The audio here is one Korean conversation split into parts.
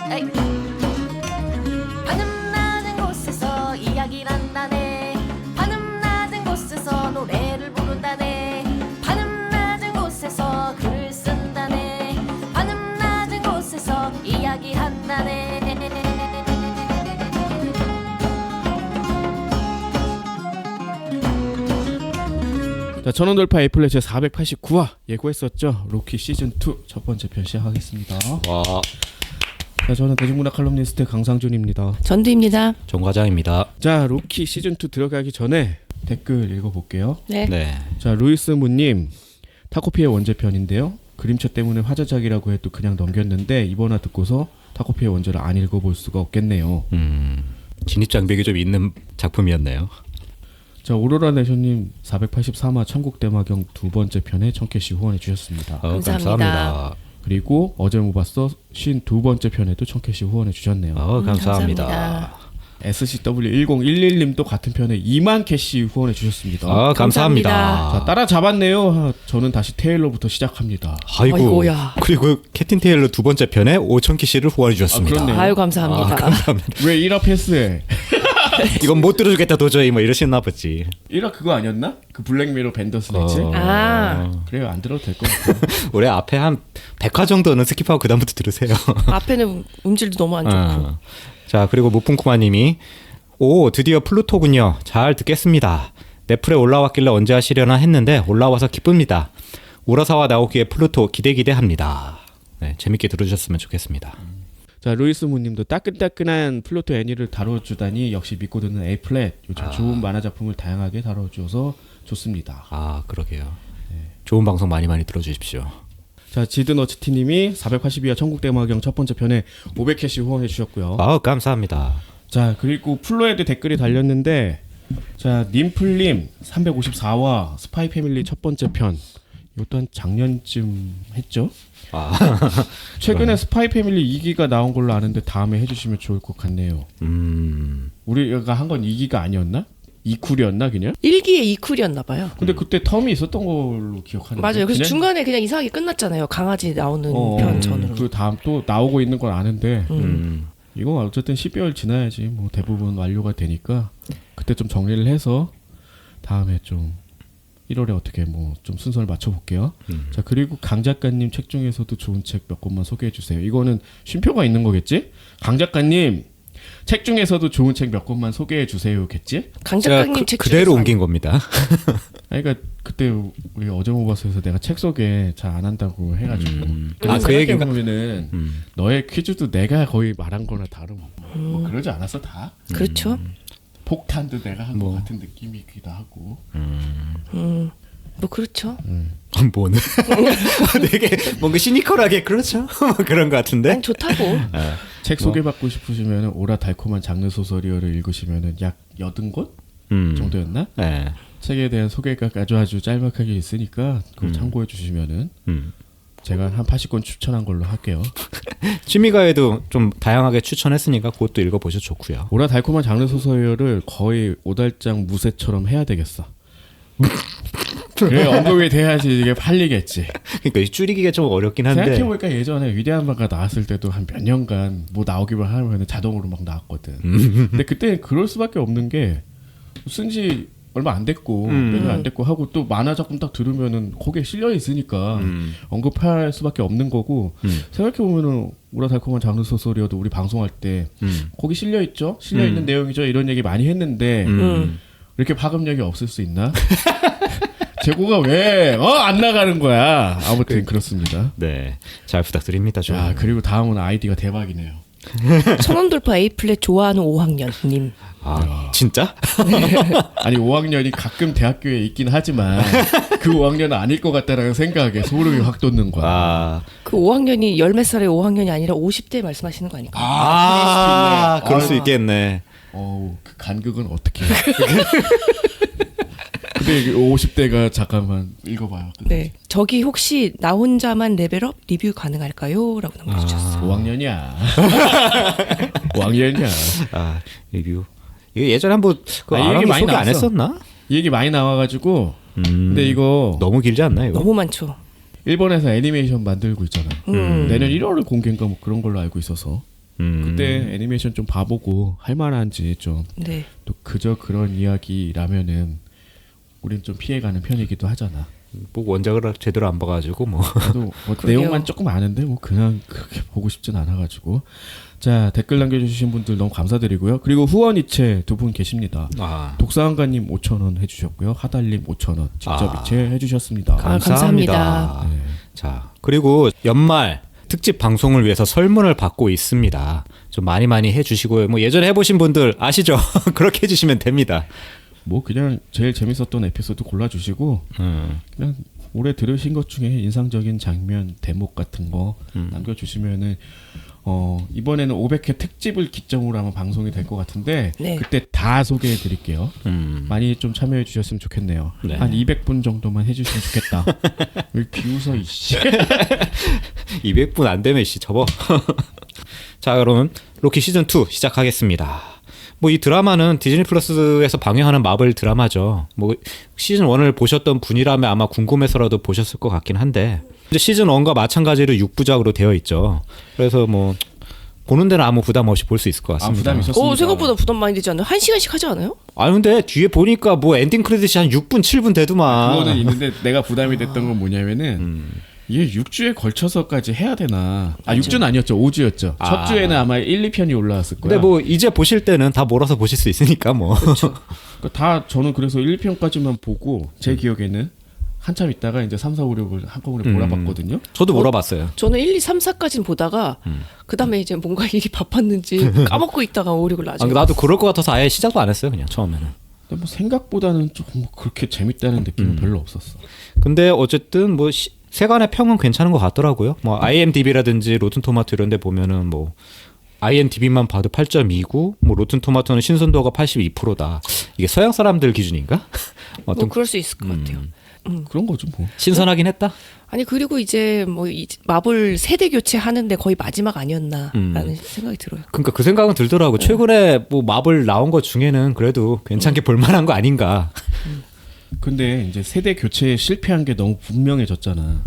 에이. 하늘 낮은 곳에서 이야기를 한다네. 하늘 낮은 곳에서 노래를 부른다네. 하늘 낮은 곳에서 글을 쓴다네. 하늘 낮은 곳에서 이야기한다네. 자, 전원돌파 에이플렛 제 489화 예고했었죠. 로키 시즌 2 첫 번째 편 시작하겠습니다. 와, 자, 저는 대중문화 칼럼니스트 강상준입니다. 전두입니다. 정 과장입니다. 자, 로키 시즌 2 들어가기 전에 댓글 읽어볼게요. 네. 네. 자, 루이스 무님 타코피의 원제편인데요. 그림체 때문에 화자작이라고 해도 그냥 넘겼는데 이번화 듣고서 타코피의 원제를 안 읽어볼 수가 없겠네요. 진입 장벽이 좀 있는 작품이었네요. 자, 오로라 내셔님 483화 천국대마경 두 번째 편에 1000캐시 후원해 주셨습니다. 감사합니다. 그리고 어제 못 봤어 52번째 편에도 1000캐시 후원해 주셨네요. 감사합니다. 감사합니다. SCW1011님도 같은 편에 2만 캐시 후원해 주셨습니다. 감사합니다. 자, 따라잡았네요. 저는 다시 테일러부터 시작합니다. 아이고. 아이고야. 그리고 캡틴 테일러 두 번째 편에 5,000키시를 후원해 주셨습니다. 아, 그렇네요. 아유 감사합니다. 왜 1화 패스해? 이건 못 들어주겠다 도저히 뭐 이러시나 보지. 1화 그거 아니었나? 그 블랙미러 밴더스 냈지? 아. 그래요, 안 들어도 될 것 같아요. 올해 앞에 한 100화 정도는 스킵하고 그 다음부터 들으세요. 앞에는 음질도 너무 안 좋고. 자, 그리고 무풍쿠마님이 오, 드디어 플루토군요. 잘 듣겠습니다. 넷플에 올라왔길래 언제 하시려나 했는데 올라와서 기쁩니다. 우라사와 나오기에 플루토 기대합니다. 네, 재밌게 들어주셨으면 좋겠습니다. 자, 루이스 무님도 따끈따끈한 플루토 애니를 다뤄주다니 역시 믿고 듣는 에이플렛. 요즘 좋은 만화 작품을 다양하게 다뤄줘서 좋습니다. 아, 그러게요. 좋은 방송 많이 들어주십시오. 자, 지드너츠티님이 482화 천국대마경 첫 번째 편에 500캐시 후원해 주셨고요. 감사합니다. 자, 그리고 플로에도 댓글이 달렸는데, 자, 님플님 354화 스파이 패밀리 첫 번째 편. 이것도 한 작년쯤 했죠? 최근에 스파이 패밀리 2기가 나온 걸로 아는데 다음에 해주시면 좋을 것 같네요. 우리가 한 건 2기가 아니었나? 2쿨이었나 그냥? 1기에 2쿨이었나 봐요. 근데 그때 텀이 있었던 걸로 기억하는데. 맞아요. 그래서 그냥? 중간에 그냥 이상하게 끝났잖아요. 강아지 나오는 편 전으로. 그 다음 또 나오고 있는 건 아는데 이거 어쨌든 12월 지나야지 뭐 대부분 완료가 되니까 그때 좀 정리를 해서 다음에 좀 1월에 어떻게 뭐 좀 순서를 맞춰볼게요. 자, 그리고 강 작가님 책 중에서도 좋은 책 몇 권만 소개해 주세요. 이거는 쉼표가 있는 거겠지? 강 작가님 책 중에서도 좋은 책 몇 권만 소개해 주세요겠지? 강 제가 작가님 책 그대로 중에서 옮긴 겁니다. 아니, 그러니까 그때 우리 어제 모바스에서 내가 책 소개 잘 안 한다고 해가지고 그 얘기가 보면은 너의 퀴즈도 내가 거의 말한 거나 다름 뭐 그러지 않았어 다? 그렇죠. 폭탄도 내가 한 것 같은 느낌이기도 하고. 뭐 그렇죠. 뭐는 되게 뭔가 시니컬하게 그렇죠. 그런 것 같은데. 난 좋다고. 책 소개받고 싶으시면 오라 달콤한 장르 소설이어를 읽으시면은 약 80권 정도였나? 네. 책에 대한 소개가 아주 짤막하게 있으니까 그거 참고해 주시면은 제가 한 80권 추천한 걸로 할게요. 취미가에도 좀 다양하게 추천했으니까 그것도 읽어보셔도 좋고요. 오라 달콤한 장르 소설이어를 거의 오달장 무쇠처럼 해야 되겠어. 그래, 언급이 돼야지 이게 팔리겠지. 그러니까 이 줄이기가 좀 어렵긴 한데. 생각해보니까 예전에 위대한 바가 나왔을 때도 한 몇 년간 뭐 나오기만 하면 자동으로 막 나왔거든. 근데 그때 그럴 수밖에 없는 게 쓴지 얼마 안 됐고 몇 년 안 됐고 하고 또 만화 작품 딱 들으면은 거기에 실려 있으니까 언급할 수밖에 없는 거고 생각해보면은 우라 달콤한 장르 소설이어도 우리 방송할 때 거기 실려 있죠? 실려 있는 내용이죠? 이런 얘기 많이 했는데 이렇게 파급력이 없을 수 있나? 재고가 왜 안 나가는 거야? 아무튼 그렇습니다. 네, 잘 부탁드립니다. 좀. 자, 그리고 다음은 아이디가 대박이네요. 천원돌파 에이플렛 좋아하는 5학년님. 진짜? 아니 5학년이 가끔 대학교에 있긴 하지만 그 5학년은 아닐 것 같다라는 생각에 소름이 확 돋는 거야. 그 5학년이 열 몇 살의 5학년이 아니라 50대 말씀하시는 거 아닐까? 그럴 수 있겠네. 그 간극은 어떻게 해? 근데 50대가 잠깐만 읽어봐요. 네. 저기 혹시 나 혼자만 레벨업 리뷰 가능할까요? 라고 남겨주셨어요. 5학년이야. 5학년이야. 리뷰. 이거 예전에 한번 그 이 얘기 아랑이 많이 소개 안 나왔어. 했었나? 이 얘기 많이 나와가지고 근데 이거 너무 길지 않나요? 이거? 너무 많죠. 일본에서 애니메이션 만들고 있잖아. 내년 1월에 공개인가 뭐 그런 걸로 알고 있어서 그때 애니메이션 좀 봐보고 할 만한지 좀 네. 또 그저 그런 이야기라면은 우린 좀 피해가는 편이기도 하잖아. 뭐 원작을 제대로 안 봐가지고 뭐. 나도 뭐 그러게요. 내용만 조금 아는데 뭐 그냥 그렇게 보고 싶진 않아가지고. 자, 댓글 남겨주신 분들 너무 감사드리고요. 그리고 후원 이체 두 분 계십니다. 아, 독사한가님 5,000원 해주셨고요. 하달님 5,000원 직접 아. 이체 해주셨습니다. 감사합니다. 네. 자, 그리고 연말 특집 방송을 위해서 설문을 받고 있습니다. 좀 많이 해주시고요. 뭐 예전에 해보신 분들 아시죠? 그렇게 해주시면 됩니다. 뭐 그냥 제일 재밌었던 에피소드 골라주시고 그냥 올해 들으신 것 중에 인상적인 장면, 대목 같은 거 남겨주시면은 이번에는 500회 특집을 기점으로 하면 방송이 될 것 같은데 네. 그때 다 소개해드릴게요. 많이 좀 참여해 주셨으면 좋겠네요. 네. 한 200분 정도만 해주시면 좋겠다. 왜 비웃어 이씨. 200분 안 되면 씨 접어. 자, 그러면 로키 시즌 2 시작하겠습니다. 뭐 이 드라마는 디즈니 플러스에서 방영하는 마블 드라마죠. 뭐 시즌 1을 보셨던 분이라면 아마 궁금해서라도 보셨을 것 같긴 한데 이제 시즌 1과 마찬가지로 6부작으로 되어 있죠. 그래서 뭐 보는 데는 아무 부담 없이 볼 수 있을 것 같습니다. 부담 있었습니다. 생각보다 부담 많이 되지 않나요? 1시간씩 하지 않아요? 아 근데 뒤에 보니까 뭐 엔딩 크레딧이 한 6분 7분 되더만. 그거는 있는데 내가 부담이 됐던 건 뭐냐면은 이게 6주에 걸쳐서까지 해야 되나? 6주는 아니었죠. 5주였죠. 첫 주에는 아마 1, 2편이 올라왔을 거야. 근데 뭐 이제 보실 때는 다 몰아서 보실 수 있으니까 뭐. 그러니까 다 저는 그래서 1, 2편까지만 보고 제 기억에는 한참 있다가 이제 3, 4, 5, 6을 한꺼번에 몰아봤거든요. 저도 몰아봤어요. 저는 1, 2, 3, 4까지는 보다가 그다음에 이제 뭔가 일이 바빴는지 까먹고 있다가 5, 6을 나중에 나도 그럴 것 같아서 아예 시작도 안 했어요. 그냥 처음에는. 근데 뭐 생각보다는 조금 뭐 그렇게 재밌다는 느낌은 별로 없었어. 근데 어쨌든 뭐 세간의 평은 괜찮은 것 같더라고요. 뭐 IMDb라든지 로튼토마토 이런 데 보면은 뭐 IMDb만 봐도 8.2고 뭐 로튼토마토는 신선도가 82%다. 이게 서양 사람들 기준인가? 뭐 어떤 그럴 수 있을 것 같아요. 그런 거죠 뭐. 신선하긴 했다. 아니 그리고 이제 뭐 마블 세대 교체하는데 거의 마지막 아니었나라는 생각이 들어요. 그러니까 그 생각은 들더라고. 최근에 뭐 마블 나온 것 중에는 그래도 괜찮게 볼만한 거 아닌가. 근데 이제 세대 교체에 실패한 게 너무 분명해졌잖아.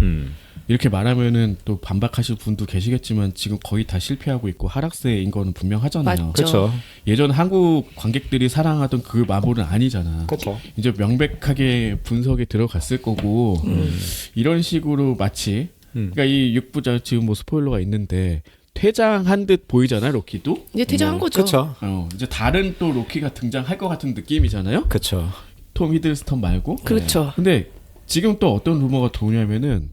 이렇게 말하면은 또 반박하실 분도 계시겠지만 지금 거의 다 실패하고 있고 하락세인 거는 분명하잖아요. 맞죠. 그렇죠. 예전 한국 관객들이 사랑하던 그 마블은 아니잖아. 그렇죠. 이제 명백하게 분석이 들어갔을 거고 이런 식으로 마치 그러니까 이 6부작 지금 뭐 스포일러가 있는데 퇴장한 듯 보이잖아 로키도. 이제 퇴장한 거죠. 그렇죠. 이제 다른 또 로키가 등장할 것 같은 느낌이잖아요. 그렇죠. 톰 히들스턴 말고. 그렇죠. 근데 지금 또 어떤 루머가 도냐면은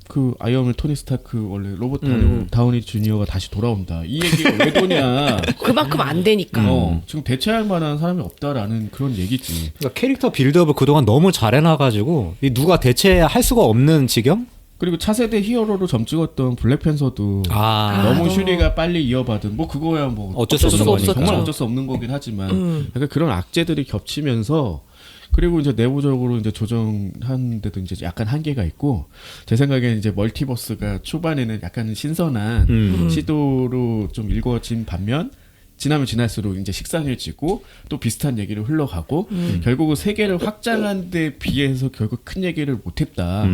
그 아이언맨 토니 스타크 원래 로버트 다우니 주니어가 다시 돌아온다. 이 얘기가 왜 도냐? 그만큼 안 되니까. 지금 대체할 만한 사람이 없다라는 그런 얘기지. 그러니까 캐릭터 빌드업을 그동안 너무 잘 해놔가지고 이 누가 대체할 수가 없는 지경? 그리고 차세대 히어로로 점 찍었던 블랙팬서도 너무 슈리가 빨리 이어받은 뭐 그거야 뭐 어쩔 수 없는 수가 거니까. 정말 어쩔 수 없는 거긴 하지만 약간 그런 악재들이 겹치면서 그리고 이제 내부적으로 이제 조정하는데도 이제 약간 한계가 있고 제 생각에는 이제 멀티버스가 초반에는 약간 신선한 시도로 좀 일궈진 반면 지나면 지날수록 이제 식상해지고 또 비슷한 얘기를 흘러가고 결국은 세계를 확장한 데 비해서 결국 큰 얘기를 못했다.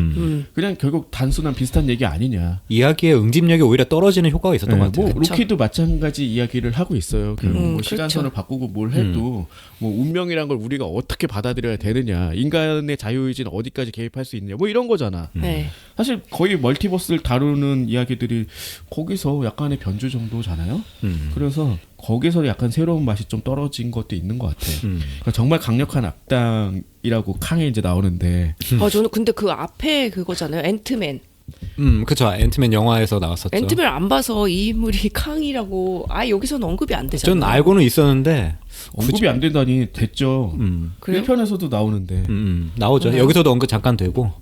그냥 결국 단순한 비슷한 얘기 아니냐. 이야기의 응집력이 오히려 떨어지는 효과가 있었던 것 같아요. 뭐 로키도 마찬가지 이야기를 하고 있어요. 결국 뭐 시간선을 바꾸고 뭘 해도 뭐 운명이란 걸 우리가 어떻게 받아들여야 되느냐, 인간의 자유의지는 어디까지 개입할 수 있느냐, 뭐 이런 거잖아. 네. 사실 거의 멀티버스를 다루는 이야기들이 거기서 약간의 변주 정도잖아요. 그래서 거기서 약간 새로운 맛이 좀 떨어진 것도 있는 것 같아. 그러니까 정말 강력한 악당이라고 캉에 이제 나오는데 저는 근데 그 앞에 그거잖아요. 앤트맨. 그쵸. 앤트맨 영화에서 나왔었죠. 앤트맨을 안 봐서 이 인물이 캉이라고 여기서는 언급이 안 되잖아요. 전 알고는 있었는데 언급이 안 된다니 됐죠. 그래요? 1편에서도 나오는데. 나오죠. 여기서도 언급 잠깐 되고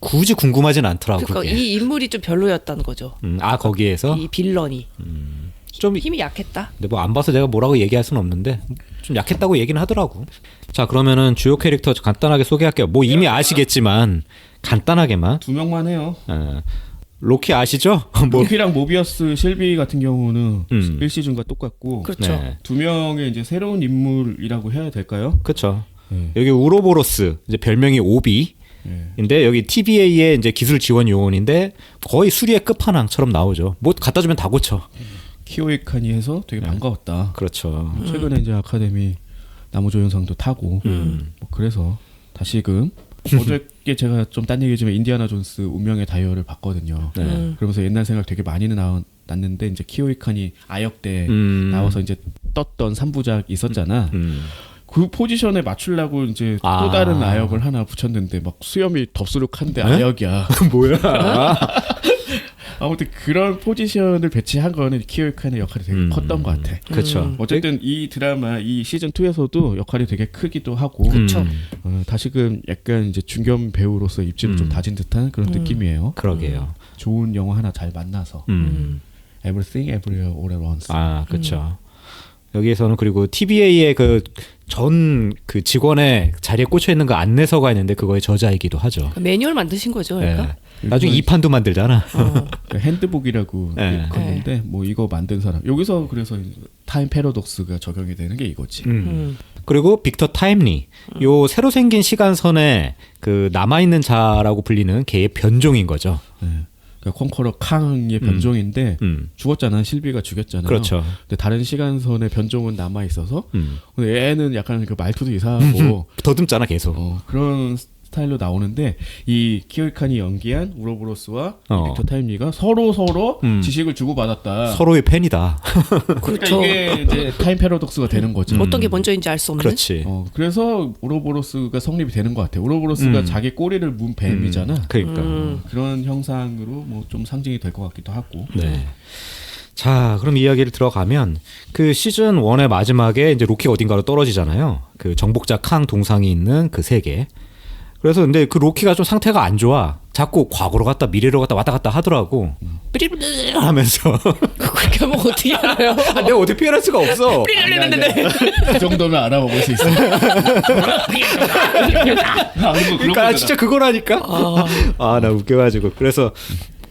굳이 궁금하진 않더라고. 그러니까 그게. 이 인물이 좀 별로였다는 거죠. 거기에서 이 빌런이 좀 힘이 약했다. 근데 뭐 안 봐서 내가 뭐라고 얘기할 수는 없는데 좀 약했다고 얘기는 하더라고. 자, 그러면은 주요 캐릭터 간단하게 소개할게요. 뭐 이미 아시겠지만 간단하게만. 2명만 해요. 로키 아시죠? 뭐 로키랑 모비어스 실비 같은 경우는 1시즌과 똑같고 그렇죠. 네. 2명의 이제 새로운 인물이라고 해야 될까요? 그렇죠. 여기 우로보로스 이제 별명이 오비인데 여기 TVA의 이제 기술 지원 요원인데 거의 수리의 끝판왕처럼 나오죠. 뭐 갖다 주면 다 고쳐. 키오이칸이 해서 되게 반가웠다. 그렇죠. 최근에 이제 아카데미 나무조연상도 타고 뭐 그래서 다시금 어저께 제가 좀 딴 얘기지만 인디아나 존스 운명의 다이얼을 봤거든요. 네. 그러면서 옛날 생각 되게 많이 났는데 이제 키오이칸이 아역 때 나와서 이제 떴던 3부작 있었잖아. 그 포지션에 맞추려고 이제 또 다른 아역을 하나 붙였는데 막 수염이 덥수룩한데 아역이야. 뭐야? 아무튼 그런 포지션을 배치한 거는 키오이칸의 역할이 되게 컸던 것 같아. 그렇죠. 어쨌든 이 드라마 이 시즌 2에서도 역할이 되게 크기도 하고, 다시금 약간 이제 중견 배우로서 입지를 좀 다진 듯한 그런 느낌이에요. 그러게요. 좋은 영화 하나 잘 만나서 Everything Everywhere All at Once. 그렇죠. 여기에서는 그리고 TBA의 그 직원의 자리에 꽂혀 있는 그 안내서가 있는데 그거의 저자이기도 하죠. 매뉴얼 만드신 거죠, 그러니까? 네. 나중에 2판도 만들잖아. 그 핸드북이라고 네. 있었는데 뭐 이거 만든 사람 여기서 그래서 타임 패러독스가 적용이 되는 게 이거지. 그리고 빅터 타임리, 요 새로 생긴 시간선에 그 남아 있는 자라고 불리는 걔의 변종인 거죠. 네. 그러니까 콩커러 캉의 변종인데 죽었잖아. 실비가 죽였잖아요. 그렇죠. 근데 다른 시간선의 변종은 남아 있어서 근데 얘는 약간 그 말투도 이상하고 더듬잖아 계속. 그런 스타일로 나오는데 이 키오이칸이 연기한 우로보로스와 빅터 타임리가 서로 지식을 주고받았다. 서로의 팬이다. 그러니까 그렇죠. 이게 이제 타임 패러독스가 되는 거죠. 어떤 게 먼저인지 알 수 없는. 그렇지. 그래서 우로보로스가 성립이 되는 것 같아요. 우로보로스가 자기 꼬리를 문 뱀이잖아. 그러니까. 그런 형상으로 뭐 좀 상징이 될 것 같기도 하고. 네. 자, 그럼 이야기를 들어가면 그 시즌 1의 마지막에 이제 로키가 어딘가로 떨어지잖아요. 그 정복자 캉 동상이 있는 그 세계. 그래서 근데 그 로키가 좀 상태가 안 좋아. 자꾸 과거로 갔다 미래로 갔다 왔다 갔다 하더라고. 삐리삐리 하면서. 그렇게 하면 어떻게 알아요? 내가 어떻게 피할 수가 없어. 그 정도면 알아먹을 수 있어. 그러니까 진짜 그거라니까. 나 웃겨가지고. 그래서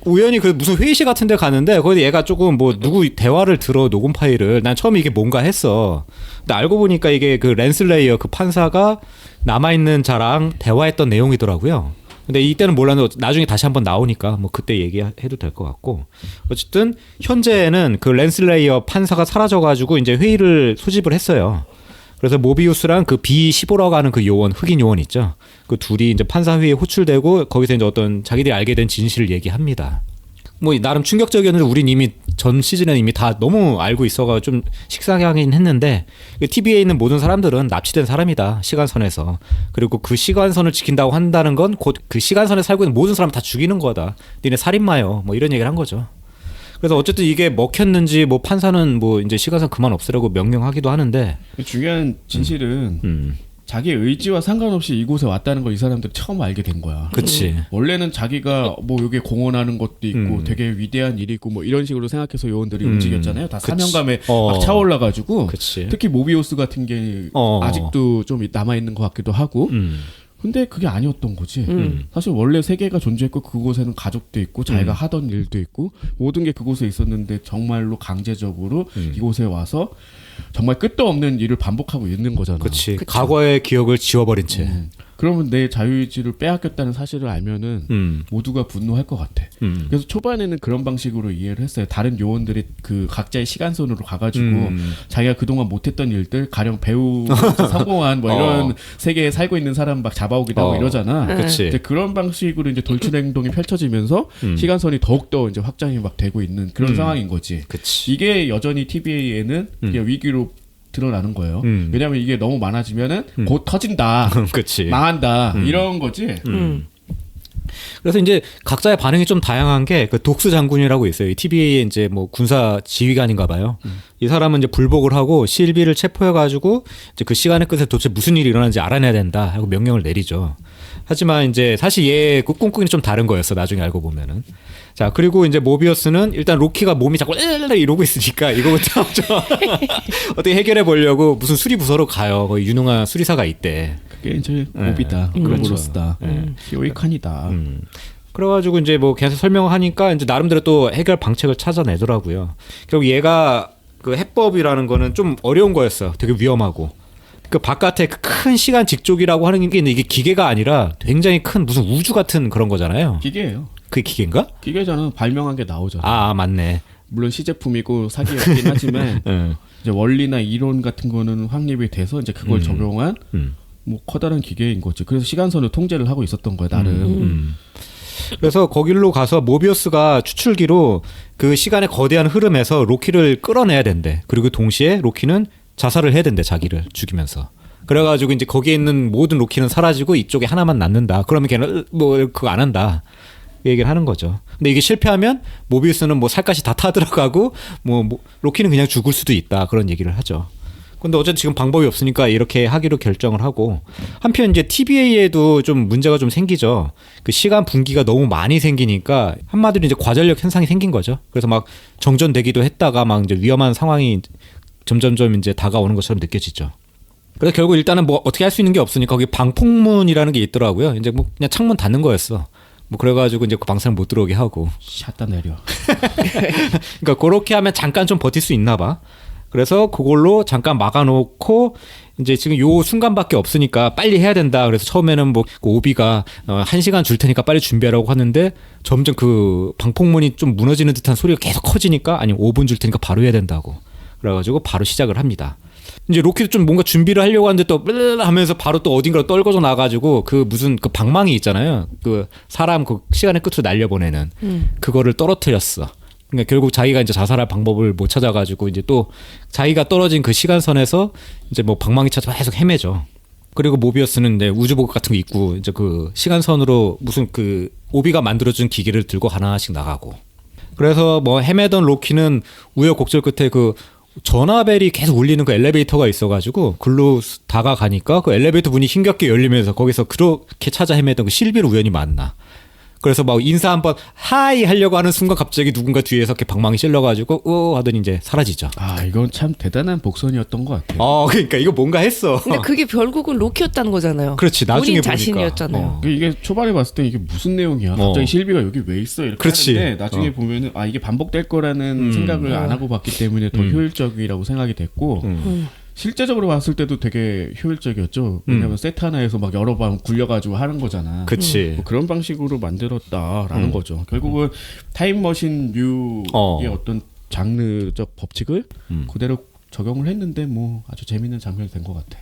우연히 그 무슨 회의실 같은 데 가는데 거기 얘가 조금 뭐 누구 대화를 들어 녹음 파일을 난 처음에 이게 뭔가 했어. 근데 알고 보니까 이게 그 랜슬레이어 그 판사가 남아있는 자랑 대화했던 내용이더라고요. 근데 이때는 몰랐는데 나중에 다시 한번 나오니까 뭐 그때 얘기해도 될 것 같고. 어쨌든 현재는 그 랜슬레이어 판사가 사라져가지고 이제 회의를 소집을 했어요. 그래서 모비우스랑 그 B15라고 하는 그 요원, 흑인 요원 있죠. 그 둘이 이제 판사회의에 호출되고 거기서 이제 어떤 자기들이 알게 된 진실을 얘기합니다. 뭐 나름 충격적이었는데 우린 이미 전 시즌에 이미 다 너무 알고 있어가 좀 식상하긴 했는데 TV에 있는 모든 사람들은 납치된 사람이다. 시간선에서. 그리고 그 시간선을 지킨다고 한다는 건 곧 그 시간선에 살고 있는 모든 사람 다 죽이는 거다. 니네 살인마요. 뭐 이런 얘기를 한 거죠. 그래서 어쨌든 이게 먹혔는지 뭐 판사는 뭐 이제 시간선 그만 없애라고 명령하기도 하는데 중요한 진실은 자기의 의지와 상관없이 이곳에 왔다는 걸 이 사람들이 처음 알게 된 거야. 그치. 원래는 자기가 뭐 여기에 공헌하는 것도 있고 되게 위대한 일이 있고 뭐 이런 식으로 생각해서 요원들이 움직였잖아요. 다 사명감에 막 차올라가지고. 그치. 특히 모비우스 같은 게 아직도 좀 남아있는 것 같기도 하고. 근데 그게 아니었던 거지. 사실 원래 세계가 존재했고 그곳에는 가족도 있고 자기가 하던 일도 있고 모든 게 그곳에 있었는데 정말로 강제적으로 이곳에 와서 정말 끝도 없는 일을 반복하고 있는 거잖아. 그치. 과거의 기억을 지워버린 채. 그러면 내 자유의지를 빼앗겼다는 사실을 알면은 모두가 분노할 것 같아. 그래서 초반에는 그런 방식으로 이해를 했어요. 다른 요원들이 그 각자의 시간선으로 가가지고 자기가 그동안 못했던 일들, 가령 배우 성공한 뭐 이런 세계에 살고 있는 사람 막 잡아오기도 하고 이러잖아. 그치. 이제 그런 방식으로 이제 돌출 행동이 펼쳐지면서 시간선이 더욱더 이제 확장이 막 되고 있는 그런 상황인 거지. 그치. 이게 여전히 TVA에는 위기로 드러나는 거예요. 왜냐하면 이게 너무 많아지면은 곧 터진다. 그치. 망한다. 이런 거지. 그래서 이제 각자의 반응이 좀 다양한 게 그 독스 장군이라고 있어요. 이 TVA의 이제 뭐 군사 지휘관인가 봐요. 이 사람은 이제 불복을 하고 실비를 체포해가지고 이제 그 시간의 끝에 도대체 무슨 일이 일어나는지 알아내야 된다 하고 명령을 내리죠. 하지만 이제 사실 얘 그 꿍꿍이는 좀 다른 거였어. 나중에 알고 보면은. 자, 그리고 이제 모비어스는 일단 로키가 몸이 자꾸 이러고 있으니까 이거부터 어떻게 해결해 보려고 무슨 수리부서로 가요. 거기 유능한 수리사가 있대. 그게 이제 모비다. 우로보로스다. 히오이칸이다. 그래가지고 이제 뭐 걔한테 설명을 하니까 이제 나름대로 또 해결 방책을 찾아내더라고요. 결국 얘가 그 해법이라는 거는 좀 어려운 거였어. 되게 위험하고. 그 바깥에 그 큰 시간 직족이라고 하는 게 이게 기계가 아니라 굉장히 큰 무슨 우주 같은 그런 거잖아요. 기계예요. 그게 기계인가? 기계잖아. 발명한 게 나오잖아. 아, 맞네. 물론 시제품이고 사기였긴 하지만 예. 이제 원리나 이론 같은 거는 확립이 돼서 이제 그걸 적용한 뭐 커다란 기계인 거지. 그래서 시간선을 통제를 하고 있었던 거야 나름. 그래서 거길로 가서 모비우스가 추출기로 그 시간의 거대한 흐름에서 로키를 끌어내야 된대. 그리고 동시에 로키는 자살을 해야 된대, 자기를 죽이면서. 그래가지고 이제 거기에 있는 모든 로키는 사라지고 이쪽에 하나만 남는다. 그러면 걔는 뭐 그거 안 한다. 이 얘기를 하는 거죠. 근데 이게 실패하면 모비우스는 뭐 살갗이 다 타들어가고 뭐 로키는 그냥 죽을 수도 있다. 그런 얘기를 하죠. 근데 어쨌든 지금 방법이 없으니까 이렇게 하기로 결정을 하고, 한편 이제 TVA에도 좀 문제가 좀 생기죠. 그 시간 분기가 너무 많이 생기니까 한마디로 이제 과전력 현상이 생긴 거죠. 그래서 막 정전되기도 했다가 막 이제 위험한 상황이 점점점 이제 다가오는 것처럼 느껴지죠. 그래서 결국 일단은 뭐 어떻게 할 수 있는 게 없으니까 거기 방폭문이라는 게 있더라고요. 이제 뭐 그냥 창문 닫는 거였어. 뭐 그래가지고 이제 그 방사능 못 들어오게 하고. 샷다 내려. 그러니까 그렇게 하면 잠깐 좀 버틸 수 있나 봐. 그래서 그걸로 잠깐 막아놓고 이제 지금 요 순간밖에 없으니까 빨리 해야 된다. 그래서 처음에는 뭐 오비가 1시간 줄 테니까 빨리 준비하라고 하는데 점점 그 방폭문이 좀 무너지는 듯한 소리가 계속 커지니까 아니 5분 줄 테니까 바로 해야 된다고. 그래가지고 바로 시작을 합니다. 이제 로키도 좀 뭔가 준비를 하려고 하는데 또 하면서 바로 또 어딘가로 떨궈져 나가지고 그 무슨 그 방망이 있잖아요. 그 사람 그 시간의 끝으로 날려보내는 그거를 떨어뜨렸어. 그러니까 결국 자기가 이제 자살할 방법을 못 찾아가지고 이제 또 자기가 떨어진 그 시간선에서 이제 뭐 방망이 찾아 계속 헤매죠. 그리고 모비어스는 이제 우주복을 같은 거 입고 이제 그 시간선으로 무슨 그 오비가 만들어준 기계를 들고 하나씩 나가고. 그래서 뭐 헤매던 로키는 우여곡절 끝에 그 전화벨이 계속 울리는 그 엘리베이터가 있어가지고 글로 다가가니까 그 엘리베이터 문이 힘겹게 열리면서 거기서 그렇게 찾아 헤매던 그 실비를 우연히 만나. 그래서 막 인사 한번 하이 하려고 하는 순간 갑자기 누군가 뒤에서 이렇게 방망이 찔러가지고 하더니 이제 사라지죠. 아 이건 참 대단한 복선이었던 것 같아요. 그러니까 이거 뭔가 했어. 근데 그게 결국은 로키였다는 거잖아요. 그렇지, 나중에 본인 보니까. 자신이었잖아요. 이게 초반에 봤을 때 이게 무슨 내용이야? 갑자기 실비가 여기 왜 있어? 이렇게 그렇지. 하는데 나중에 보면은 아 이게 반복될 거라는 생각을 안 하고 봤기 때문에 더 효율적이라고 생각이 됐고 실제적으로 봤을 때도 되게 효율적이었죠. 왜냐면 세트 하나에서 막 여러 번 굴려가지고 하는 거잖아. 그치. 뭐 그런 방식으로 만들었다라는 거죠. 결국은 타임머신 류의 어떤 장르적 법칙을 그대로 적용을 했는데 뭐 아주 재밌는 장면이 된 것 같아.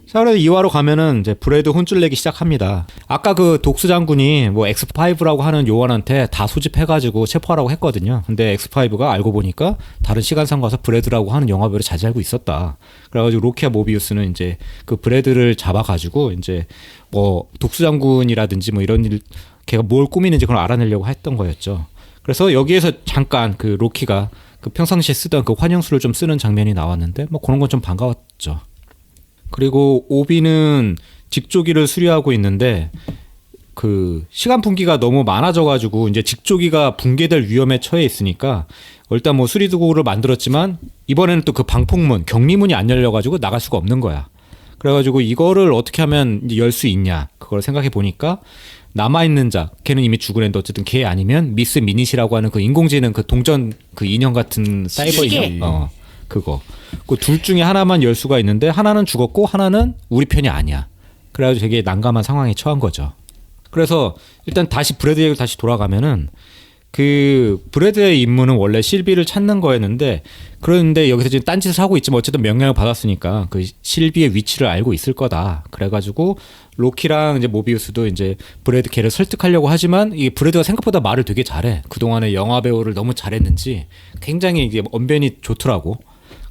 자, 그래서 2화로 가면은 이제 브레드 혼쭐 내기 시작합니다. 아까 그 독수 장군이 뭐 X5라고 하는 요원한테 다 소집해가지고 체포하라고 했거든요. 근데 X5가 알고 보니까 다른 시간선 가서 브레드라고 하는 영화배우를 자제하고 있었다. 그래가지고 로키와 모비우스는 이제 그 브레드를 잡아가지고 이제 뭐 독수 장군이라든지 뭐 이런 일, 걔가 뭘 꾸미는지 그걸 알아내려고 했던 거였죠. 그래서 여기에서 잠깐 그 로키가 그 평상시에 쓰던 그 환영수를 좀 쓰는 장면이 나왔는데 뭐 그런 건 좀 반가웠죠. 그리고 오비는 직조기를 수리하고 있는데 그 시간 분기가 너무 많아져가지고 이제 직조기가 붕괴될 위험에 처해 있으니까 일단 뭐 수리 도구를 만들었지만 이번에는 또 그 방폭문 격리문이 안 열려가지고 나갈 수가 없는 거야. 그래가지고 이거를 어떻게 하면 열 수 있냐 그걸 생각해 보니까 남아있는 자, 걔는 이미 죽은 애인데 어쨌든 걔 아니면 미스 미닛이라고 하는 그 인공지능 그 동전 그 인형 같은 사이버 인형 그거. 그 둘 중에 하나만 열 수가 있는데 하나는 죽었고 하나는 우리 편이 아니야. 그래가지고 되게 난감한 상황에 처한 거죠. 그래서 일단 다시 브래드 얘기를 다시 돌아가면은 그 브래드의 임무는 원래 실비를 찾는 거였는데 그런데 여기서 지금 딴짓을 하고 있지만 어쨌든 명령을 받았으니까 그 실비의 위치를 알고 있을 거다. 그래가지고 로키랑 이제 모비우스도 이제 브래드 걔를 설득하려고 하지만 이 브래드가 생각보다 말을 되게 잘해. 그동안에 영화 배우를 너무 잘했는지 굉장히 이게 언변이 좋더라고.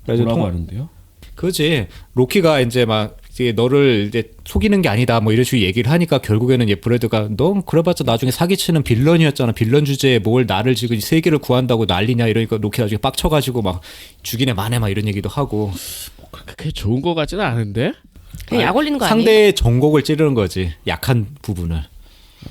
뭐라고 하는데요? 그지. 로키가 이제 막 이제 너를 이제 속이는 게 아니다 뭐 이런 식으로 얘기를 하니까 결국에는 이제 브래드가 너 그래봤자 나중에 사기치는 빌런이었잖아. 빌런 주제에 뭘 나를 지금 세계를 구한다고 난리냐 이러니까 로키 나중에 빡쳐가지고 막 죽이네 마네 막 이런 얘기도 하고. 그게 좋은 거 같지는 않은데? 그냥 약 올리는 거 아니에요? 상대의 정곡을 찌르는 거지. 약한 부분을.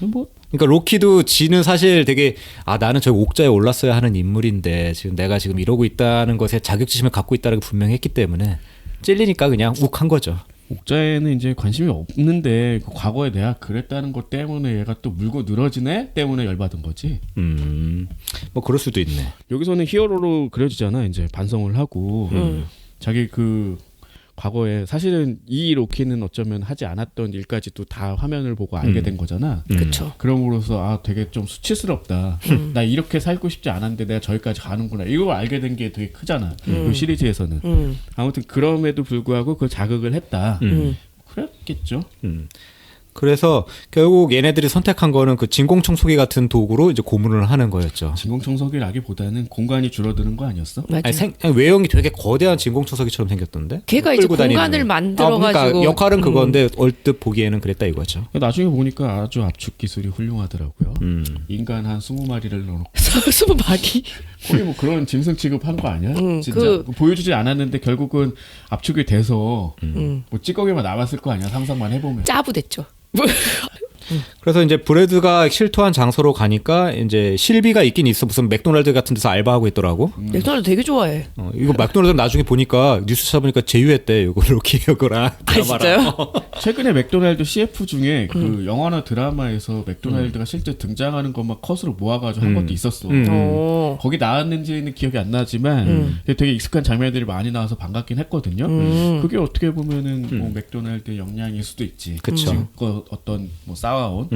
뭐 그러니까 로키도 지는 사실 되게 나는 저 옥자에 올랐어야 하는 인물인데 지금 내가 지금 이러고 있다는 것에 자격지심을 갖고 있다는 게 분명히 했기 때문에 찔리니까 그냥 욱한 거죠. 옥자에는 이제 관심이 없는데 그 과거에 내가 그랬다는 것 때문에 얘가 또 물고 늘어지네 때문에 열받은 거지. 뭐 그럴 수도 있네. 여기서는 히어로로 그려지잖아. 이제 반성을 하고 자기 그 과거에 사실은 이 로키는 어쩌면 하지 않았던 일까지도 다 화면을 보고 알게 된 거잖아. 그쵸. 그럼으로써 아 되게 좀 수치스럽다. 나 이렇게 살고 싶지 않았는데 내가 저기까지 가는구나. 이걸 알게 된 게 되게 크잖아. 이 시리즈에서는. 아무튼 그럼에도 불구하고 그걸 자극을 했다. 그랬겠죠. 그래서 결국 얘네들이 선택한 거는 그 진공청소기 같은 도구로 이제 고문을 하는 거였죠. 진공청소기라기보다는 공간이 줄어드는 거 아니었어? 맞아. 아니, 외형이 되게 거대한 진공청소기처럼 생겼던데. 걔가 이제 끌고 다니는 공간을 거. 만들어가지고 그러니까 역할은 그건데 얼뜻 보기에는 그랬다 이거죠. 나중에 보니까 아주 압축 기술이 훌륭하더라고요. 인간 한 20마리를 넣어놓고 20마리. 거의 뭐 그런 짐승 취급한 거 아니야? 진짜 보여주지 않았는데 결국은 압축이 돼서 뭐 찌꺼기만 남았을 거 아니야? 상상만 해보면. 짜부됐죠. 그래서 이제 브래드가 실토한 장소로 가니까 이제 실비가 있긴 있어. 무슨 맥도날드 같은 데서 알바하고 있더라고. 맥도날드 되게 좋아해. 이거 맥도날드 나중에 보니까 뉴스 찾아보니까 제휴했대. 이거 로키 이거랑. 아 진짜요? 최근에 맥도날드 CF 중에 그 영화나 드라마에서 맥도날드가 실제 등장하는 것만 컷으로 모아가지고 한 것도 있었어. 어. 거기 나왔는지는 기억이 안 나지만 되게 익숙한 장면들이 많이 나와서 반갑긴 했거든요. 그게 어떻게 보면은 뭐 맥도날드의 역량일 수도 있지. 그쵸. 지금껏 어떤 뭐 쌓아온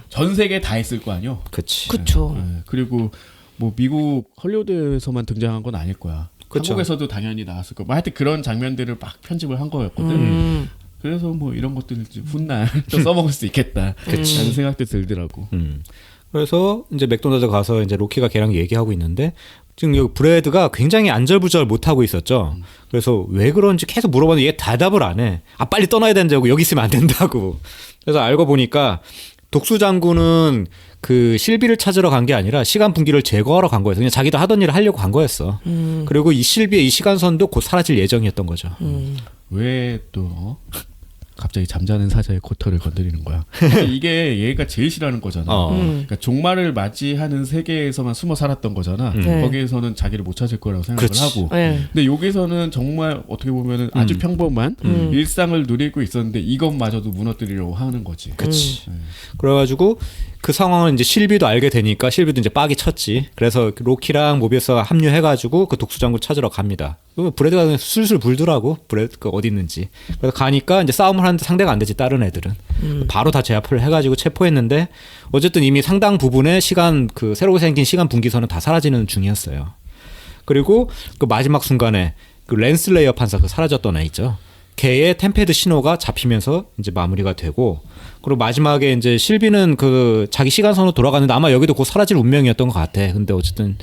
전 세계 다 있을 거 아니요. 그치. 그쵸. 그리고 뭐 미국 헐리우드에서만 등장한 건 아닐 거야. 그쵸. 한국에서도 당연히 나왔을 거. 뭐 하여튼 그런 장면들을 막 편집을 한 거였거든. 그래서 뭐 이런 것들을 좀 훗날 또 써먹을 수 있겠다. 라는 생각도 들더라고. 그래서 이제 맥도날드 가서 이제 로키가 걔랑 얘기하고 있는데 지금 여기 브래드가 굉장히 안절부절 못하고 있었죠. 그래서 왜 그런지 계속 물어봤는데 얘 대답을 안 해. 아 빨리 떠나야 된다고 여기 있으면 안 된다고. 그래서 알고 보니까 독수 장군은 그 실비를 찾으러 간 게 아니라 시간 분기를 제거하러 간 거였어. 그냥 자기도 하던 일을 하려고 간 거였어. 그리고 이 실비의 이 시간선도 곧 사라질 예정이었던 거죠. 왜 또 갑자기 잠자는 사자의 코털을 건드리는 거야. 이게 얘가 제일 싫어하는 거잖아. 그러니까 종말을 맞이하는 세계에서만 숨어 살았던 거잖아. 네. 거기에서는 자기를 못 찾을 거라고 생각을 그렇지. 하고. 네. 근데 여기서는 정말 어떻게 보면은 아주 평범한 일상을 누리고 있었는데 이것마저도 무너뜨리려고 하는 거지. 그치. 그래가지고 그 상황을 이제 실비도 알게 되니까 실비도 이제 빡이 쳤지. 그래서 로키랑 모비우스가 합류해가지고 그 독수장군 찾으러 갑니다. 브래드가 그냥 술술 불더라고. 브래드가 어디 있는지. 그래서 가니까 이제 싸움을 하는데 상대가 안 되지 다른 애들은. 바로 다 제압을 해가지고 체포했는데 어쨌든 이미 상당 부분의 시간 그 새로 생긴 시간 분기선은 다 사라지는 중이었어요. 그리고 그 마지막 순간에 그 랜슬레이어 판사 그 사라졌던 애 있죠. 걔의 템페드 신호가 잡히면서 이제 마무리가 되고 그리고 마지막에 이제 실비는 그 자기 시간선으로 돌아가는데 아마 여기도 곧 사라질 운명이었던 것 같아. 근데 어쨌든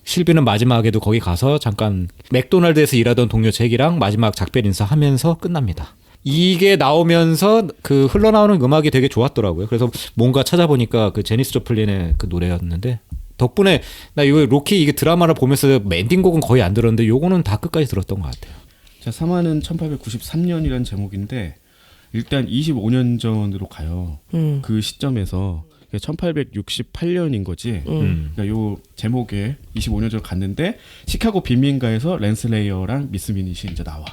실비는 마지막에도 거기 가서 잠깐 맥도날드에서 일하던 동료 잭이랑 마지막 작별 인사하면서 끝납니다. 이게 나오면서 그 흘러나오는 음악이 되게 좋았더라고요. 그래서 뭔가 찾아보니까 그 제니스 조플린의 그 노래였는데 덕분에 나 이거 로키 이게 드라마를 보면서 엔딩곡은 거의 안 들었는데 요거는 다 끝까지 들었던 것 같아요. 자, 3화는 1893년이라는 제목인데 일단 25년 전으로 가요. 그 시점에서 1868년인 거지. 그러니까 요 제목에 25년 전 갔는데 시카고 빈민가에서 랜슬레이어랑 미스 미닛이 이제 나와.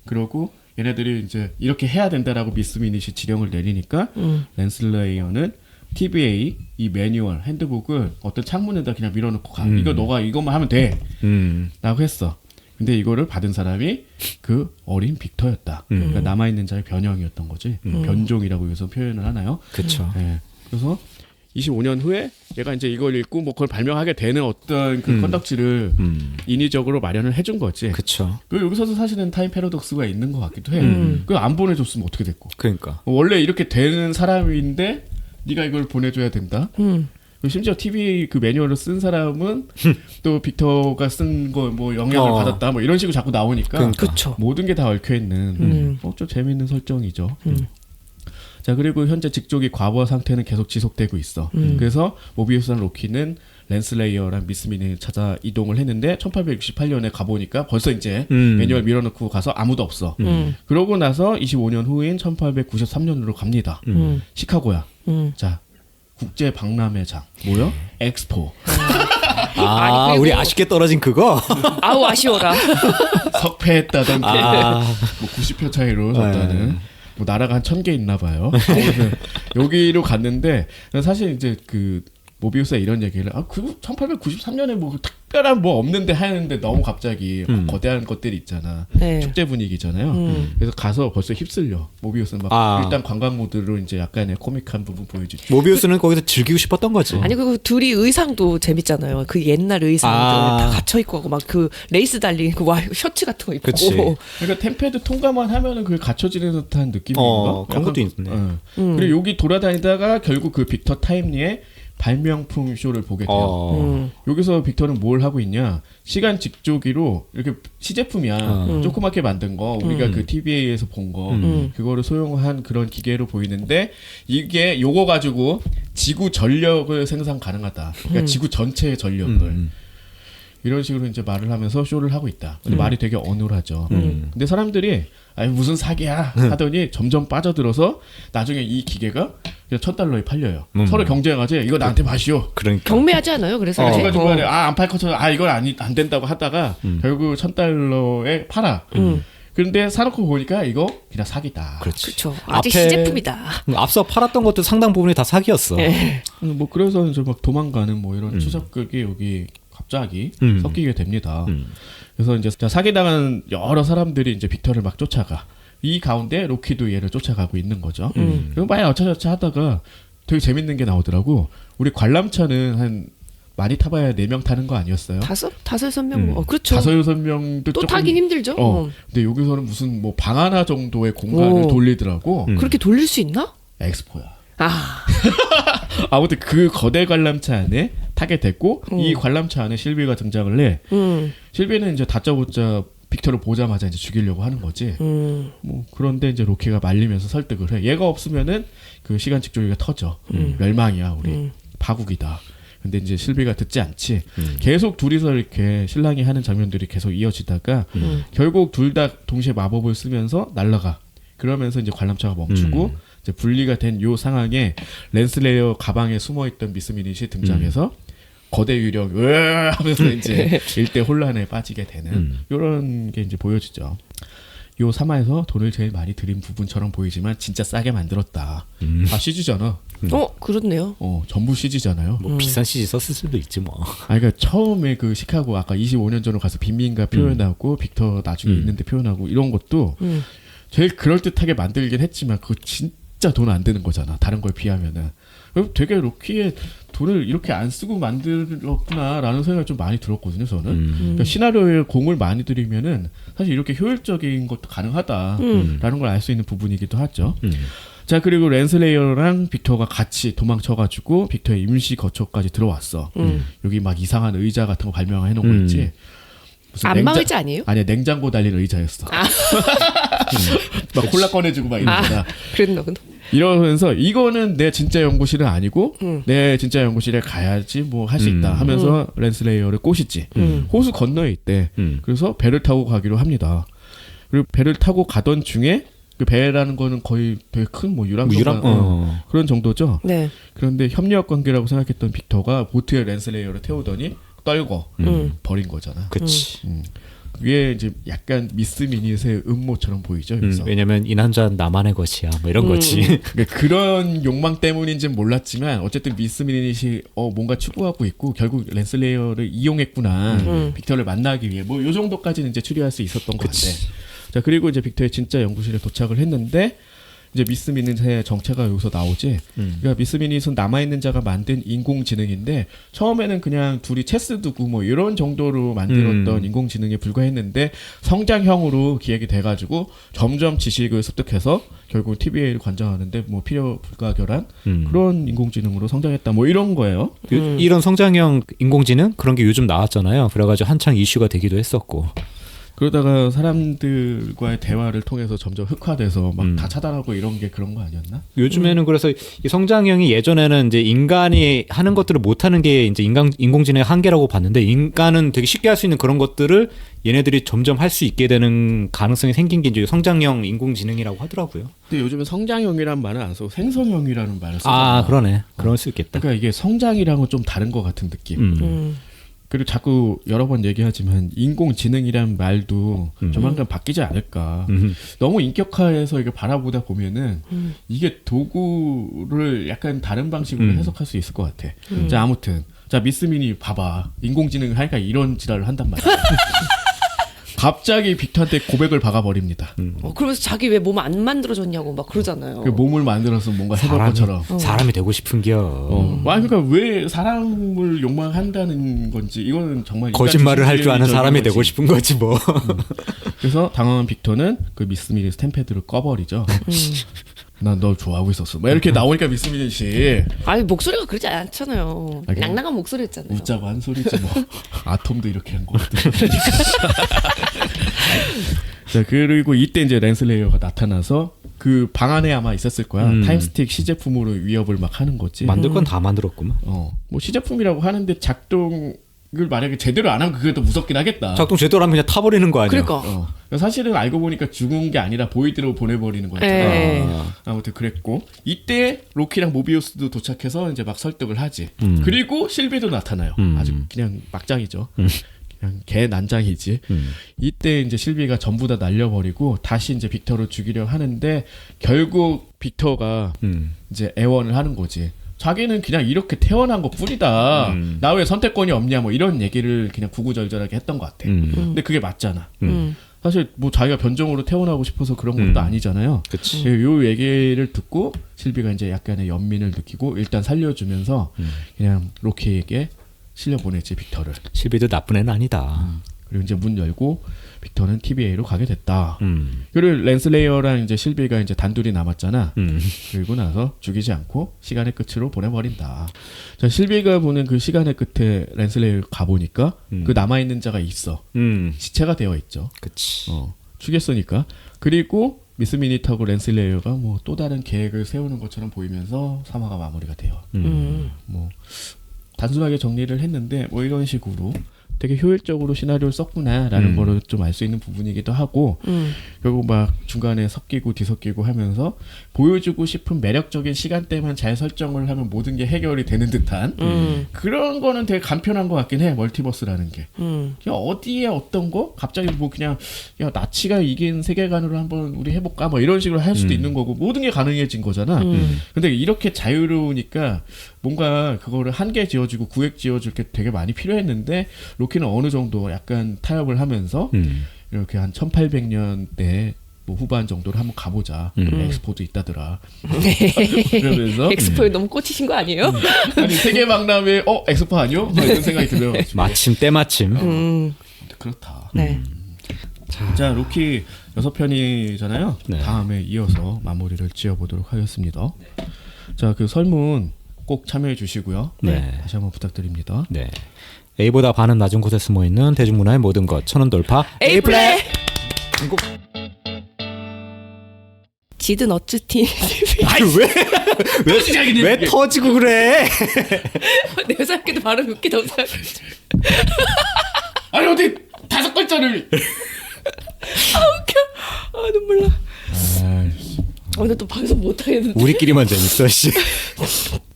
그러고 얘네들이 이제 이렇게 해야 된다라고 미스 미닛이 지령을 내리니까 랜슬레이어는 TVA 이 매뉴얼 핸드북을 어떤 창문에다 그냥 밀어놓고 가. 이거 너가 이것만 하면 돼. 라고 했어. 근데 이거를 받은 사람이 그 어린 빅터였다. 그러니까 남아있는 자의 변형이었던 거지. 변종이라고 여기서 표현을 하나요? 그렇죠. 네. 그래서 25년 후에 얘가 이제 이걸 읽고 뭐 그걸 발명하게 되는 어떤 그 컨덕지를 인위적으로 마련을 해준 거지. 그렇죠. 그 여기서도 사실은 타임 패러독스가 있는 것 같기도 해. 그거 안 보내줬으면 어떻게 됐고. 그러니까. 원래 이렇게 되는 사람인데 네가 이걸 보내줘야 된다. 심지어 TV 그 매뉴얼을 쓴 사람은 또 빅터가 쓴 거 뭐 영향을 받았다 뭐 이런 식으로 자꾸 나오니까 그러니까. 그쵸. 모든 게 다 얽혀 있는 좀 재미있는 설정이죠. 자 그리고 현재 직종이 과거 상태는 계속 지속되고 있어. 그래서 모비우스랑 로키는 랜슬레이어랑 미스민을 찾아 이동을 했는데 1868년에 가보니까 벌써 이제 매뉴얼 밀어넣고 가서 아무도 없어. 그러고 나서 25년 후인 1893년으로 갑니다. 시카고야. 자 국제 박람회장 뭐요? 엑스포. 아, 아니, 그리고- 우리 아쉽게 떨어진 그거? 아우 아쉬워라. 석패했다던 게 뭐 90표 차이로 졌다는 뭐 나라가 한 1000개 있나 봐요. 그래서 여기로 갔는데 사실 이제 그 모비우스가 이런 얘기를 그 1893년에 뭐 특별한 뭐 없는데 하는데 너무 갑자기 거대한 것들이 있잖아. 네. 축제 분위기잖아요. 그래서 가서 벌써 휩쓸려. 모비우스는 막 일단 관광 모드로 이제 약간의 코믹한 부분 보여주죠. 모비우스는 거기서 즐기고 싶었던 거지. 아니 그리고 둘이 의상도 재밌잖아요. 그 옛날 의상들 다 갇혀 있고 하고 막 그 레이스 달린 그 셔츠 같은 거 입고. 그치. 그러니까 템페드 통과만 하면은 그 갖춰지는 듯한 느낌인가? 그런 것도 있네. 그리고 여기 돌아다니다가 결국 그 빅터 타임리의 발명품 쇼를 보게 돼요. 여기서 빅터는 뭘 하고 있냐? 시간 직조기로 이렇게 시제품이야. 조그맣게 만든 거 우리가 그 TVA에서 본 거 그거를 소용한 그런 기계로 보이는데 이게 요거 가지고 지구 전력을 생산 가능하다. 그러니까 지구 전체의 전력을 이런 식으로 이제 말을 하면서 쇼를 하고 있다. 근데 말이 되게 어눌하죠. 근데 사람들이 아니 무슨 사기야 하더니 점점 빠져들어서 나중에 이 기계가 그냥 $1,000에 팔려요. 서로 경쟁하지. 이거 나한테 마시오. 그러니까 경매하지 않아요? 그래서 중간에 안 팔 것처럼 이건 안 된다고 하다가 결국 $1,000에 팔아. 그런데 사놓고 보니까 이거 그냥 사기다. 그렇죠. 아직 시제품이다. 앞서 팔았던 것도 상당 부분이 다 사기였어. 네. 뭐 그래서 이제 막 도망가는 뭐 이런 추적극이 여기 갑자기 섞이게 됩니다. 그래서 이제 사기당한 여러 사람들이 이제 빅터를 막 쫓아가. 이 가운데 로키도 얘를 쫓아가고 있는 거죠. 그리고 많이 어차저차 하다가 되게 재밌는 게 나오더라고. 우리 관람차는 한 많이 타봐야 4명 타는 거 아니었어요? 다섯 여섯 명. 그렇죠. 5-6명도 또 조금 타긴 힘들죠. 근데 여기서는 무슨 뭐 방 하나 정도의 공간을 돌리더라고. 그렇게 돌릴 수 있나? 엑스포야. 아. 아무튼 그 거대 관람차 안에 타게 됐고 이 관람차 안에 실비가 등장을 해. 실비는 이제 다짜고짜 빅터를 보자마자 이제 죽이려고 하는 거지. 뭐 그런데 이제 로키가 말리면서 설득을 해. 얘가 없으면은 그 시간 직조기가 터져. 멸망이야 우리. 파국이다. 근데 이제 실비가 듣지 않지. 계속 둘이서 이렇게 신랑이 하는 장면들이 계속 이어지다가 결국 둘 다 동시에 마법을 쓰면서 날아가. 그러면서 이제 관람차가 멈추고 이제 분리가 된 요 상황에 랜슬레이어 가방에 숨어있던 미스 미닛이 등장해서 거대 유령 하면서 이제 일대 혼란에 빠지게 되는 요런 게 이제 보여지죠. 요 3화에서 돈을 제일 많이 들인 부분처럼 보이지만 진짜 싸게 만들었다. 다 CG잖아. 그렇네요. 전부 CG잖아요. 뭐 비싼 CG 썼을 수도 있지 뭐. 그러니까 처음에 그 시카고 아까 25년 전으로 가서 빈민가 표현하고 빅터 나중에 있는데 표현하고 이런 것도 제일 그럴듯하게 만들긴 했지만 그거 진짜 돈 안 드는 거잖아. 다른 걸 비하면은. 되게 로키의 돈을 이렇게 안 쓰고 만들었구나라는 생각이 좀 많이 들었거든요. 저는. 그러니까 시나리오에 공을 많이 들이면은 사실 이렇게 효율적인 것도 가능하다라는 걸 알 수 있는 부분이기도 하죠. 자, 그리고 랜슬레이어랑 빅터가 같이 도망쳐가지고 빅터의 임시 거처까지 들어왔어. 여기 막 이상한 의자 같은 거 발명해 놓은 거 있지. 무슨 안마의자 아니에요? 아니야, 냉장고 달린 의자였어. 막 콜라 꺼내주고 막 이런 거다. 그랬나 근데. 이러면서 이거는 내 진짜 연구실은 아니고 내 진짜 연구실에 가야지 뭐 할 수 있다 하면서 랜슬레이어를 꼬시지. 호수 건너에 있대. 그래서 배를 타고 가기로 합니다. 그리고 배를 타고 가던 중에 그 배라는 거는 거의 되게 큰 뭐 유람 그런 정도죠. 네. 그런데 협력 관계라고 생각했던 빅터가 보트에 랜슬레이어를 태우더니 떨궈 버린 거잖아. 그치. 그게 이제 약간 미스 미닛의 음모처럼 보이죠. 여기서. 왜냐면 이 남자는 나만의 것이야. 뭐 이런 거지. 그러니까 그런 욕망 때문인지는 몰랐지만 어쨌든 미스 미닛이 뭔가 추구하고 있고 결국 랜슬레이어를 이용했구나. 빅터를 만나기 위해 뭐 요 정도까지는 이제 추리할 수 있었던 것 같아. 자, 그리고 이제 빅터의 진짜 연구실에 도착을 했는데 이제 미스 미닛의 정체가 여기서 나오지. 그러니까 미스 미닛은 남아있는 자가 만든 인공지능인데 처음에는 그냥 둘이 체스 두고 뭐 이런 정도로 만들었던 인공지능에 불과했는데 성장형으로 기획이 돼가지고 점점 지식을 습득해서 결국 TVA를 관장하는데 뭐 필요 불가결한 그런 인공지능으로 성장했다 뭐 이런 거예요. 이런 성장형 인공지능 그런 게 요즘 나왔잖아요. 그래가지고 한창 이슈가 되기도 했었고. 그러다가 사람들과의 대화를 통해서 점점 흑화돼서 막 다 차단하고 이런 게 그런 거 아니었나? 요즘에는 그래서 이 성장형이 예전에는 이제 인간이 하는 것들을 못하는 게 이제 인공지능의 한계라고 봤는데 인간은 되게 쉽게 할 수 있는 그런 것들을 얘네들이 점점 할 수 있게 되는 가능성이 생긴 게 이제 성장형 인공지능이라고 하더라고요. 근데 요즘은 성장형이란 말은 안 쓰고 생성형이라는 말을 쓰잖아. 그러네. 그럴 수 있겠다. 그러니까 이게 성장이랑은 좀 다른 것 같은 느낌. 그리고 자꾸 여러 번 얘기하지만 인공지능이란 말도 조만간 바뀌지 않을까. 너무 인격화해서 이게 바라보다 보면은 이게 도구를 약간 다른 방식으로 해석할 수 있을 것 같아. 자, 아무튼 자 미스민이 봐봐. 인공지능 하니까 이런 지랄을 한단 말이야. 갑자기 빅터한테 고백을 박아버립니다. 그러면서 자기 왜 몸 안 만들어줬냐고 막 그러잖아요. 그 몸을 만들어서 뭔가 해볼 것처럼. 사람이 되고 싶은겨. 그러니까 왜 사람을 욕망한다는 건지 이거는 정말 거짓말을 할 줄 아는 사람이 거지. 되고 싶은 거지 뭐. 그래서 당황한 빅터는 그 미스미리 스탬패드를 꺼버리죠. 난 너 좋아하고 있었어. 막 이렇게 나오니까 미스미리 씨 아니 목소리가 그러지 않잖아요. 그냥 낭낭한 목소리였잖아요. 웃자고 한 소리지 뭐. 아톰도 이렇게 한 거거든. 자 그리고 이때 이제 랜슬레이어가 나타나서 그 방 안에 아마 있었을 거야. 타임스틱 시제품으로 위협을 막 하는 거지. 만들 건 다 만들었구만. 뭐 시제품이라고 하는데 작동을 만약에 제대로 안 하면 그게 더 무섭긴 하겠다. 작동 제대로 하면 그냥 타버리는 거 아니야? 그러니까. 사실은 알고 보니까 죽은 게 아니라 보이드로 보내버리는 거였잖아. 에. 아무튼 그랬고 이때 로키랑 모비우스도 도착해서 이제 막 설득을 하지. 그리고 실비도 나타나요. 아주 그냥 막장이죠. 그냥 개 난장이지. 이때 이제 실비가 전부 다 날려버리고 다시 이제 빅터를 죽이려 하는데 결국 빅터가 이제 애원을 하는 거지. 자기는 그냥 이렇게 태어난 것 뿐이다. 나 왜 선택권이 없냐 뭐 이런 얘기를 그냥 구구절절하게 했던 것 같아. 근데 그게 맞잖아. 사실 뭐 자기가 변종으로 태어나고 싶어서 그런 것도 아니잖아요. 그치. 요 얘기를 듣고 실비가 이제 약간의 연민을 느끼고 일단 살려주면서 그냥 로키에게 실려보냈지 빅터를. 실비도 나쁜 애는 아니다. 그리고 이제 문 열고 빅터는 TBA로 가게 됐다. 그리고 랜슬레이어랑 이제 실비가 이제 단둘이 남았잖아. 그리고 나서 죽이지 않고 시간의 끝으로 보내버린다. 자, 실비가 보는 그 시간의 끝에 랜슬레이어 가보니까 그 남아있는 자가 있어. 시체가 되어 있죠. 그치. 죽였으니까. 그리고 미스 미닛하고 랜슬레이어가 뭐 또 다른 계획을 세우는 것처럼 보이면서 3화가 마무리가 돼요. 뭐 단순하게 정리를 했는데 뭐 이런 식으로 되게 효율적으로 시나리오를 썼구나라는 거를 좀 알 수 있는 부분이기도 하고 결국 막 중간에 섞이고 뒤섞이고 하면서 보여주고 싶은 매력적인 시간대만 잘 설정을 하면 모든 게 해결이 되는 듯한 그런 거는 되게 간편한 것 같긴 해. 멀티버스라는 게 그냥 어디에 어떤 거 갑자기 뭐 그냥 야 나치가 이긴 세계관으로 한번 우리 해볼까 뭐 이런 식으로 할 수도 있는 거고 모든 게 가능해진 거잖아. 근데 이렇게 자유로우니까 뭔가 그거를 한계 지어주고 구획 지어줄 게 되게 많이 필요했는데 로키는 어느 정도 약간 타협을 하면서 이렇게 한 1800년대 뭐 후반 정도로 한번 가보자. 엑스포도 있다더라. 그러면서 엑스포에 너무 꽂히신 거 아니에요? 아니 세계박람회 엑스포 아니요? 뭐 이런 생각이 들어요. 마침 때마침. 그렇다. 네. 자 로키 6편이잖아요. 네. 다음에 이어서 마무리를 지어보도록 하겠습니다. 자 그 설문 꼭 참여해 주시고요. 네. 다시 한번 부탁드립니다. 네. A보다 반은 낮은 곳에 숨어 있는 대중문화의 모든 것 천원 돌파 에이플레 지드 너츠티 아니 왜 터지고 그래? 내가 생각해도 발음이 웃기다고 생각해. 아니 어디 5글자를 아 눈물 나. 오늘 또 방송 못 하겠는데. 우리끼리만 재밌어 씨.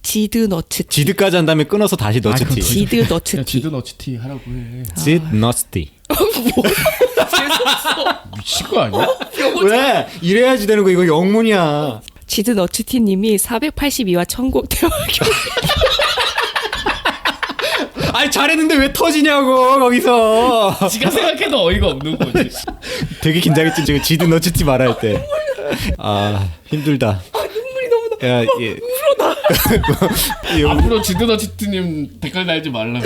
지드 너츠티. 지드까지 한 다음에 끊어서 다시 너츠티. 지드 그냥 너츠티. 지드 너츠티 하라고 해. 지드 너츠티. 미친 거 아니야? 왜? 이래야지 되는 거 이거 영문이야. 지드 너츠티님이 482화 천곡 대화. 아니 잘했는데 왜 터지냐고 거기서. 지가 생각해도 어이가 없는 거지. 되게 긴장했지 지금 지드 너츠티 말할 때. 아 힘들다. 눈물이 너무 나. 야, 예. 울어 나. 앞으로 지드 너츠티님 댓글 달지 말라고.